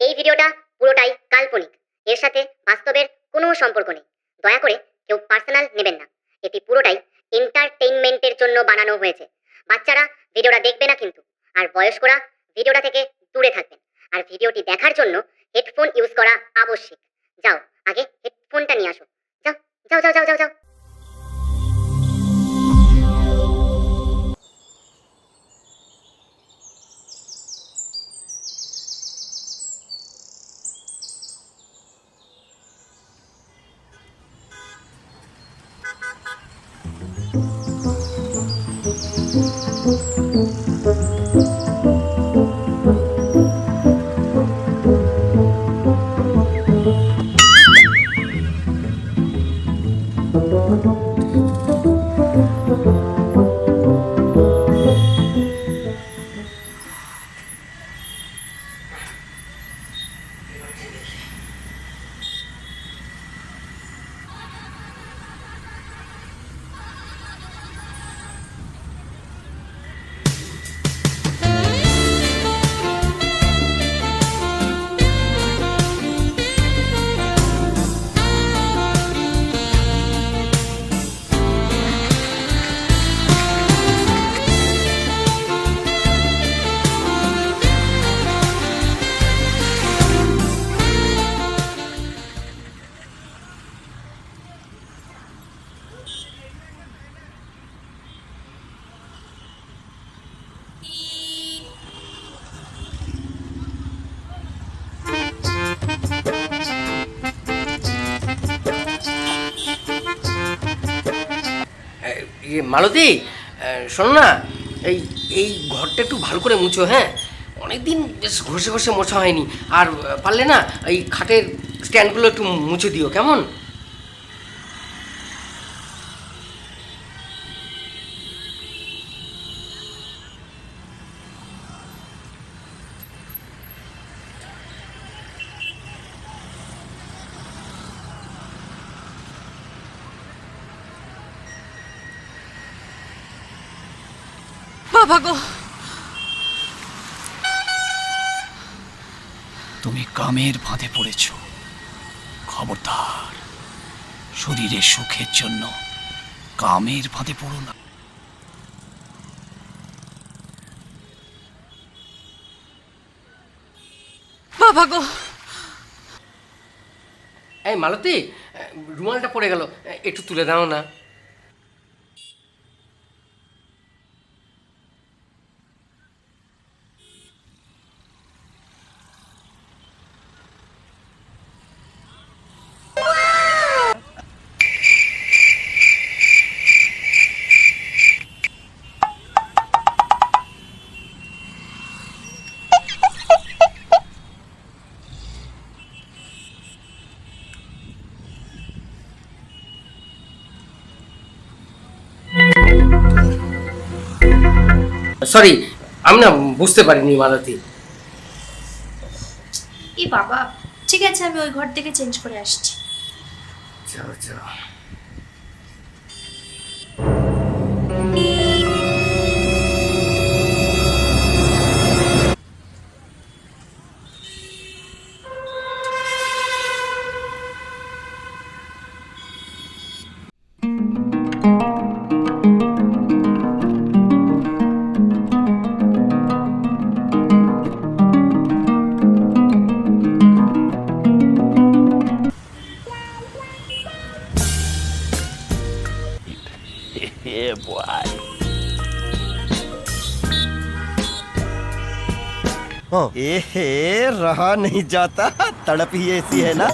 এই ভিডিওটা পুরোটাই কাল্পনিক। এর সাথে বাস্তবের কোনো সম্পর্ক নেই। দয়া করে কেউ পার্সোনাল নেবেন না। এটি পুরোটাই এন্টারটেইনমেন্টের জন্য বানানো হয়েছে। বাচ্চারা ভিডিওটা দেখবে না কিন্তু। আর বয়স্করা ভিডিওটা থেকে দূরে থাকবেন। আর ভিডিওটি দেখার জন্য হেডফোন ইউজ করা আবশ্যিক। যাও, আগে হেডফোনটা নিয়ে আসো। যাও যাও যাও যাও যাও যাও। মালতী, শোনো না, এই এই ঘরটা একটু ভালো করে মুছো। হ্যাঁ, অনেকদিন বেশ ঘষে ঘষে মোছা হয়নি। আর পারলে না এই খাটের স্ট্যান্ডগুলো একটু মুছে দিও, কেমন? বাবা গো, তুমি কামের ফাঁদে পড়েছ। খবরদার, শরীরের সুখের জন্য কামের ফাঁদে পড়ো না। বাবা গো। এই মালতী, রুমালটা পড়ে গেল, একটু তুলে দাও না। সরি, আমি না বুঝতে পারিনি মালতী। এই বাবা, ঠিক আছে, আমি ওই ঘর থেকে চেঞ্জ করে আসছি। যাও যাও। Yeah, boy. रहा नहीं जाता, तड़प ही ऐसी है ना।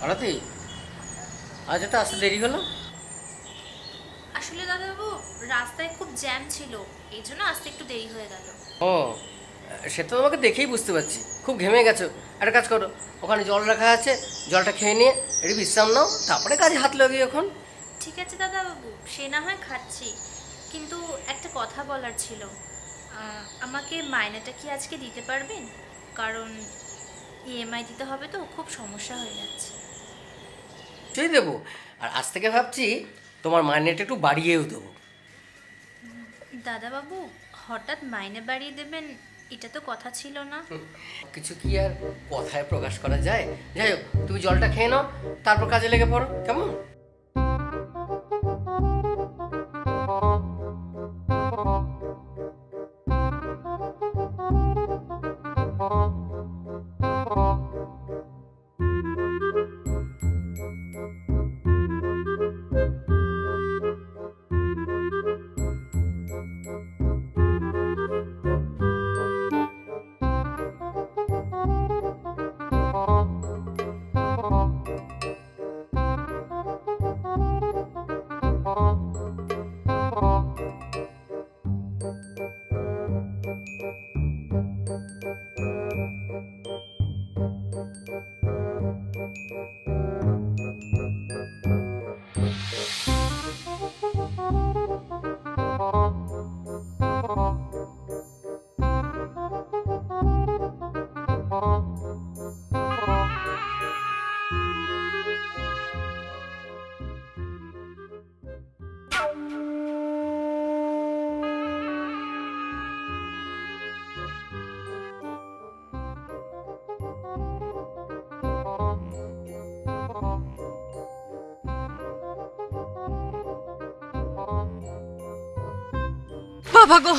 আরতি, আজ এত আসতে দেরি হলো? আসলে দাদাবাবু রাস্তায় খুব জ্যাম ছিল, এই জন্য আসতে একটু দেরি হয়ে গেল। ও, সে তো আমাকে দেখেই বুঝতে পারছি, খুব ঘেমে গেছো। একটা কাজ করো, ওখানে জল রাখা আছে, জলটা খেয়ে নিয়ে একটু বিশ্রাম নাও, তারপরে কাজে হাত লাগিয়ে এখন। ঠিক আছে দাদাবাবু, সে না হয় খাচ্ছি, কিন্তু একটা কথা বলার ছিল। আমাকে মাইনেটা কি আজকে দিতে পারবেন? কারণ ইএমআই দিতে হবে তো, খুব সমস্যা হয়ে যাচ্ছে। নিশ্চয়ই দেবো। আর আজ থেকে ভাবছি তোমার মাইনেটা একটু বাড়িয়েও দেবো। দাদাবাবু হঠাৎ মাইনে বাড়িয়ে দেবেন, এটা তো কথা ছিল না। কিছু কি আর কথায় প্রকাশ করা যায়? যাই হোক, তুমি জলটা খেয়ে নাও, তারপর কাজে লেগে পড়ো, কেমন? বাবা গো,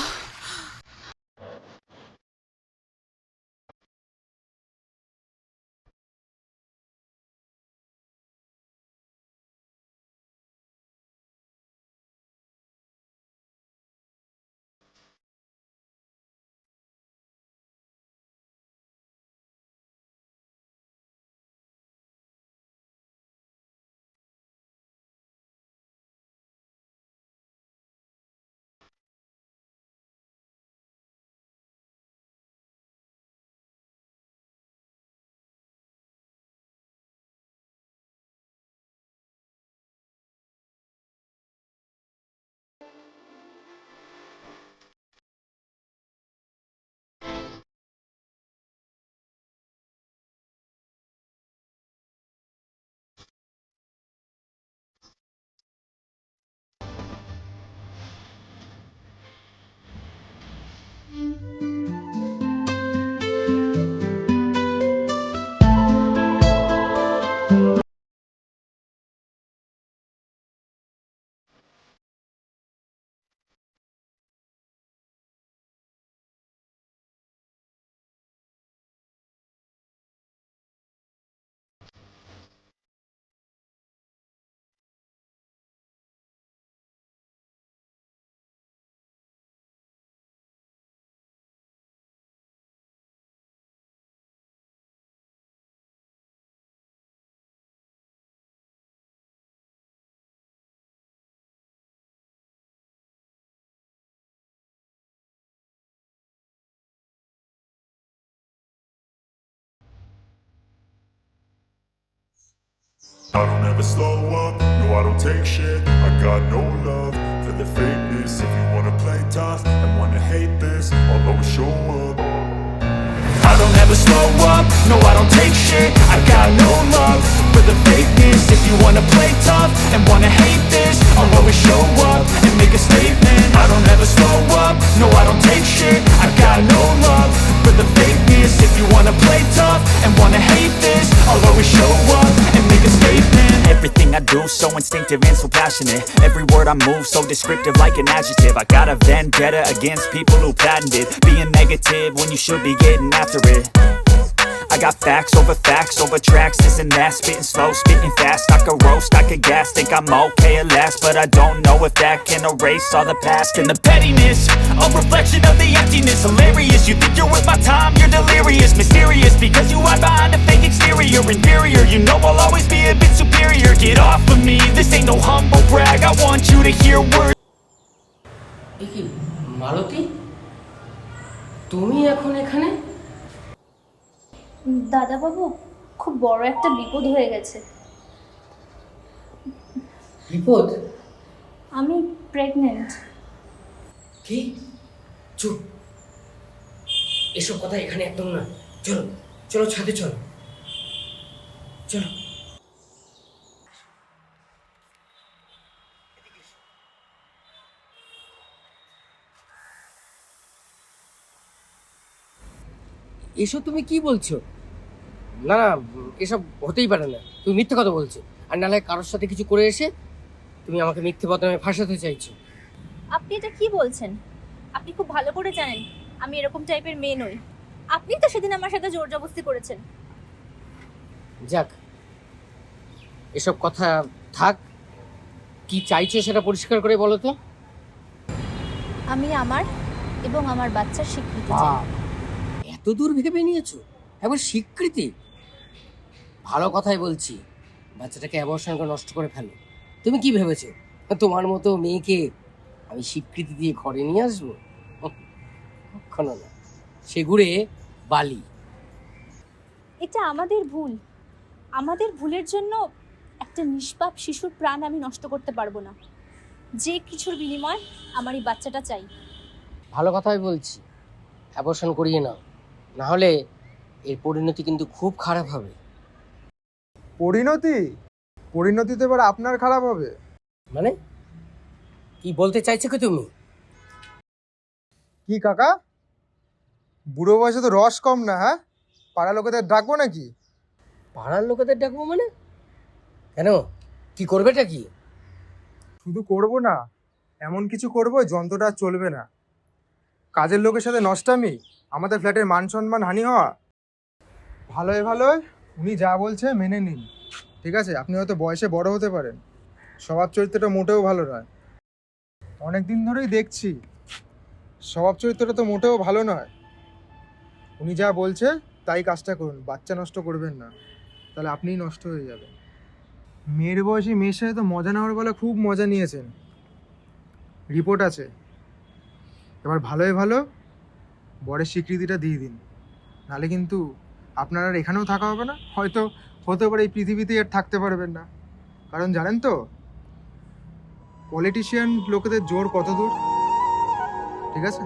I don't ever slow up, no I don't take shit. I got no love for the fakeness. If you wanna play tough and wanna hate this, I'll always show up. I don't ever slow up, no I don't take shit. I got no love for the fakeness. If you wanna play tough and wanna hate this, I'll always show up and make a statement. I don't ever slow up, no I don't take shit. I got no love for the fakeness. If you wanna play tough and wanna hate this, I'll always show up and make a statement. Everything I do so instinctive and so passionate. Every word I move so descriptive like an adjective. I got a vendetta against people who patented being negative when you should be getting after it. I got facts over tracks, isn't that? Spitting slow, spitting fast, I could roast, I could gas. Think I'm okay at last, but I don't know if that can erase all the past. And the pettiness, a reflection of the emptiness. Hilarious, you think you're worth my time, you're delirious. Mysterious, because you hide behind a fake exterior. Inferior, you know I'll always be a bit superior. Get off of me, this ain't no humble brag. I want you to hear words. এ কি মালতী, তুমি এখন এখানে? দাদাবাবু, খুব বড় একটা বিপদ হয়ে গেছে। বিপদ? আমি প্রেগনেন্ট। কি? চুপ, এসব কথা এখানে একদম না। চলো চলো, ছাদে চলো, চলো। এসব তুমি কি বলছো? না না, এসব হতেই পারে না। তুমি মিথ্যে কথা বলছো, আর নাহলে কারোর সাথে কিছু করে এসে তুমি আমাকে মিথ্যে বদনামে ফাঁসাতে চাইছো। আপনি এটা কি বলছেন? আপনি খুব ভালো করে জানেন আমি এরকম টাইপের মেয়ে নই। আপনি তো সেদিন আমার সাথে জোর জবরদস্তি করেছেন। যাক, এসব কথা থাক। কি চাইছো সেটা পরিষ্কার করে বলো তো। আমি আমার এবং আমার বাচ্চার স্বীকৃতি চাই। এত দূর ভেবে নিয়েছো? এবার স্বীকৃতি? ভালো কথাই বলছি, বাচ্চাটাকে অ্যাবর্শন করে নষ্ট করে ফেলো। তুমি কি ভেবেছো তোমার মতো মেয়েকে আমি স্বীকৃতি দিয়ে ঘরে নিয়ে আসবো? কখনো না, সেগুড়ে বালি। এটা আমাদের ভুল। আমাদের ভুলের জন্য একটা নিষ্পাপ শিশুর প্রাণ আমি নষ্ট করতে পারবো না। যে কিছুর বিনিময় আমার এই বাচ্চাটা চাই। ভালো কথাই বলছি, অ্যাবর্শন করিয়ে নাও, না হলে এর পরিণতি কিন্তু খুব খারাপ হবে। পরিণতি তো এবার আপনার খারাপ হবে। মানে কি বলতে চাইছো কি তুমি? কি কাকা, বুড়ো বয়সে তো রস কম না, হ্যাঁ? পাড়া লোকেদের ডাকবো নাকি? পাড়ার লোকেদের ডাকবো মানে? কেন, কি করবেটা কি? শুধু করবো না, এমন কিছু করবো যন্ত্রটা আর চলবে না। কাজের লোকের সাথে নষ্টামি, আমাদের ফ্ল্যাটের মান সম্মান হানি হওয়া। ভালোই উনি যা বলছে মেনে নিন, ঠিক আছে? আপনি হয়তো বয়সে বড় হতে পারেন, স্বভাব চরিত্রটা মোটেও ভালো নয়। অনেক দিন ধরেই দেখছি স্বভাব চরিত্রটা তো মোটেও ভালো নয়। উনি যা বলছে তাই কাজটা করুন, বাচ্চা নষ্ট করবেন না, তাহলে আপনিই নষ্ট হয়ে যাবেন। মেয়ের বয়সী মেয়ের সাথে তো মজা নেওয়ার বেলা খুব মজা নিয়েছেন, রিপোর্ট আছে। এবার ভালো বরের স্বীকৃতিটা দিয়ে দিন, নাহলে কিন্তু আপনার আর এখানেও থাকা হবে না, হয়তো হতে পারে এই পৃথিবীতেই আর থাকতে পারবেন না। কারণ জানেন তো পলিটিশিয়ান লোকেদের জোর কত দূর, ঠিক আছে?